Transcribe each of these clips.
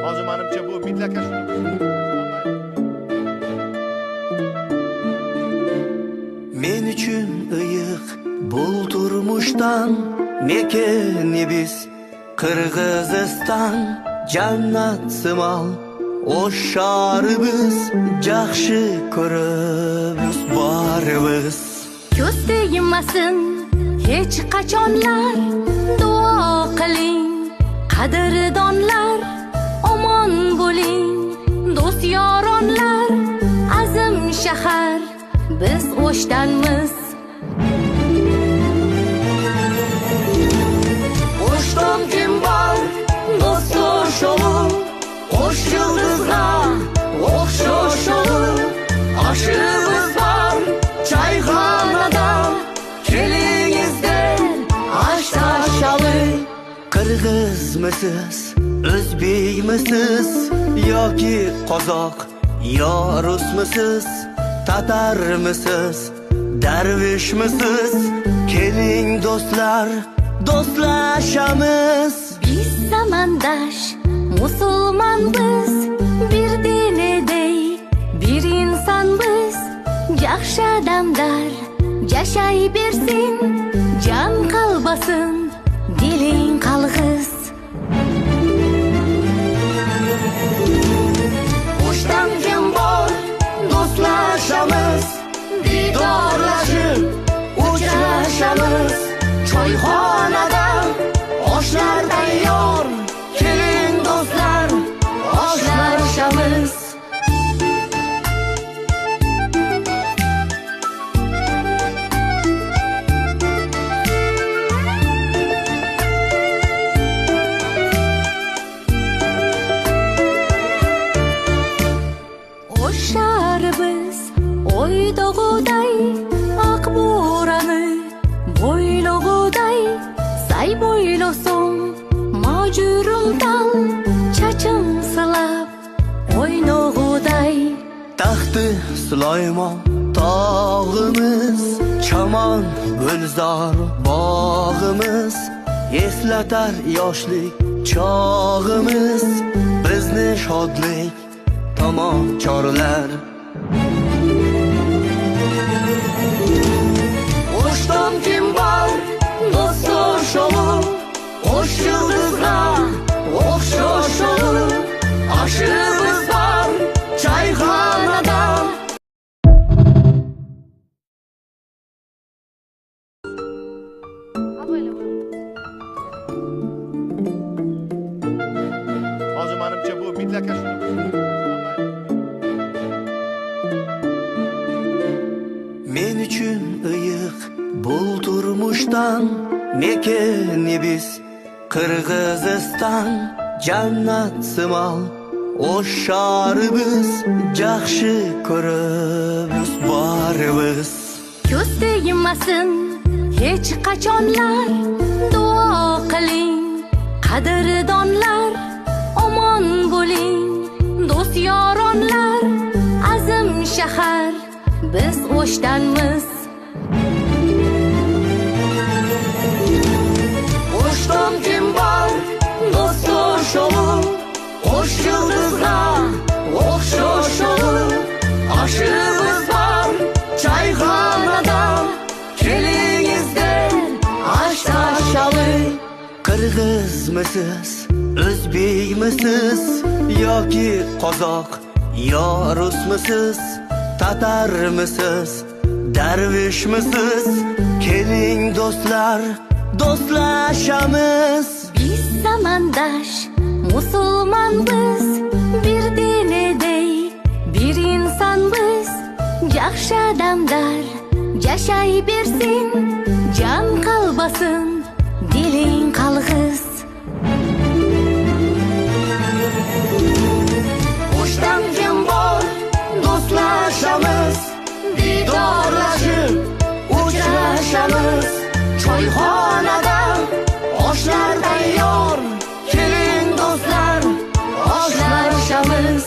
Hozir menimcha bu bitlaka Men uchun iyig' bul turmushdan mekeni biz Qirg'iziston jannat simol o'sharimiz yaxshi ko'rib borimiz ko'z tegmasin hech qachonlar duo qiling qadrdonlar omon bo'ling do'st yoronlar azim shahar biz O'shdanmiz O'shdan kim bor do'st o'shovi Qo'sh yulduzga o'xshash oshimiz bor choyxonada kelingizlar osh tashlaylik Qirg'izmisiz o'zbekmisiz yoki qozoq yo rusmisiz tatarmisiz darvishmisiz keling do'stlar do'stlashamiz biz zamandash musulmon biz bir dinedey bir inson biz yaxshi odamlar yashay bersin jon qalbasin diling qalg'iz O'shdan kim bor do'stlashamiz didorlashib uchrashamiz choyxonada oshlar tayyor keling do'stlar oshlashamiz O'sharimiz o'ydog'uday oq bo'roni bo'ylog'uday say bo'ylosam majurumdan chachim silab o'ynog'uday taxti Sulaymon tog'imiz chamon gulzor bog'imiz eslatar yoshlik chog'imiz bizni shodlik tomon chorlar O'shdan kim bor do'st o'shovi Qo'sh yulduzga o'xshash oshimiz bor choyxonada hozir menimcha bu bitlaka Men uchun iyig' bul turmushdan mekeni biz Qirg'iziston jannat simol o'sharimiz yaxshi ko'rib borimiz ko'z tegmasin hech qachonlar duo qiling qadrdonlar omon bo'ling do'st yoronlar azim shahar biz O'shdanmiz O'shdan kim bor do'st o'shovi Qo'sh yulduzga o'xshash oshimiz bor choyxonada kelingizlar osh tashlaylik Qirg'izmisiz o'zbekmisiz yoki qozoq yo rusmisiz tatarmisiz darvishmisiz keling do'stlar do'stlashamiz biz zamandash musulmon biz bir dinedey bir inson biz yaxshi odamlar yashay bersin jon qalbasin diling qalg'iz O'shdan kim bor do'stlashamiz didorlashib uchrashamiz choyxonada oshlar tayyor keling do'stlar oshlashamiz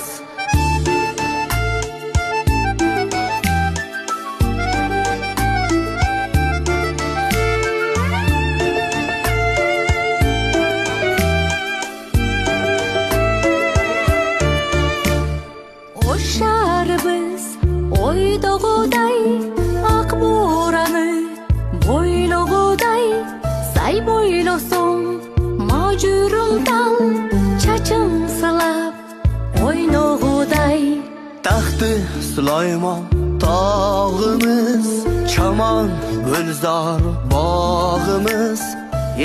bo'ylosim mojurimdan chachim silab o'ynog'uday Taxti Sulaymon tog'imiz, chamon gulzor bog'imiz,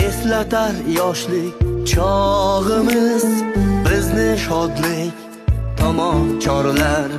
eslatar yoshlik chog'imiz, bizni shodlik tomon chorlar.